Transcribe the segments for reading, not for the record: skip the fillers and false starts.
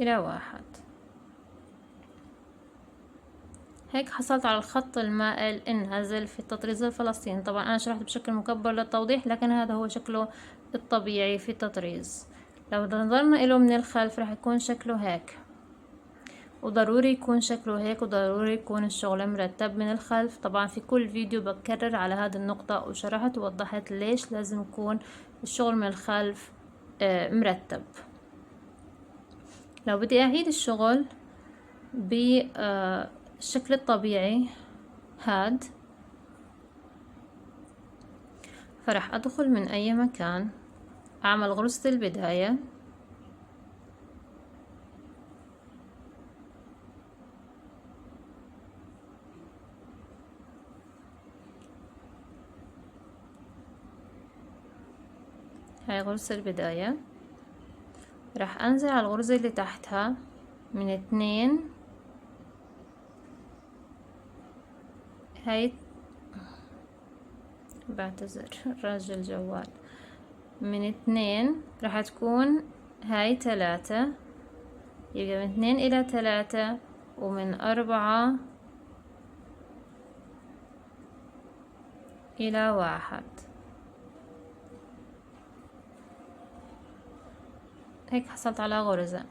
إلى 1. هيك حصلت على الخط المائل النازل في التطريز الفلسطيني. طبعا أنا شرحت بشكل مكبر للتوضيح، لكن هذا هو شكله الطبيعي في التطريز. لو نظرنا إله من الخلف راح يكون شكله هيك، وضروري يكون شكله هيك، وضروري يكون الشغل مرتب من الخلف. طبعا في كل فيديو بكرر على هذه النقطة، وشرحت ووضحت ليش لازم يكون الشغل من الخلف مرتب. لو بدي أعيد الشغل بالشكل الطبيعي هاد، فرح أدخل من أي مكان، أعمل غرزة البداية، هاي غرزة البداية. راح أنزل على الغرزة اللي تحتها من 2، هاي بعتذر راجع الجوال، من 2 راح تكون هاي 3، يبقى من 2 إلى 3، ومن 4 إلى 1. هيك حصلت على غرزة.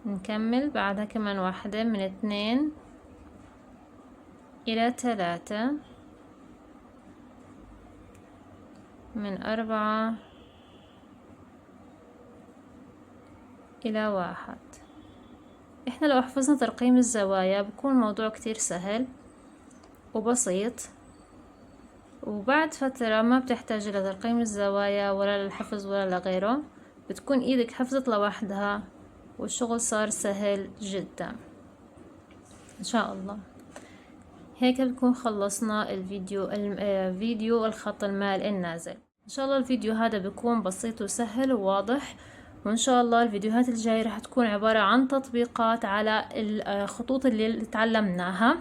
نكمل بعدها كمان واحدة، من 2 إلى 3، من 4 إلى 1. إحنا لو حفظنا ترقيم الزوايا بكون الموضوع كتير سهل وبسيط، وبعد فترة ما بتحتاج إلى ترقيم الزوايا ولا للحفظ ولا لغيره، بتكون إيدك حفظت لوحدها والشغل صار سهل جدا إن شاء الله. هيك بنكون خلصنا فيديو الخط المائل النازل. إن شاء الله الفيديو هذا بيكون بسيط وسهل وواضح، وإن شاء الله الفيديوهات الجاية راح تكون عبارة عن تطبيقات على الخطوط اللي تعلمناها.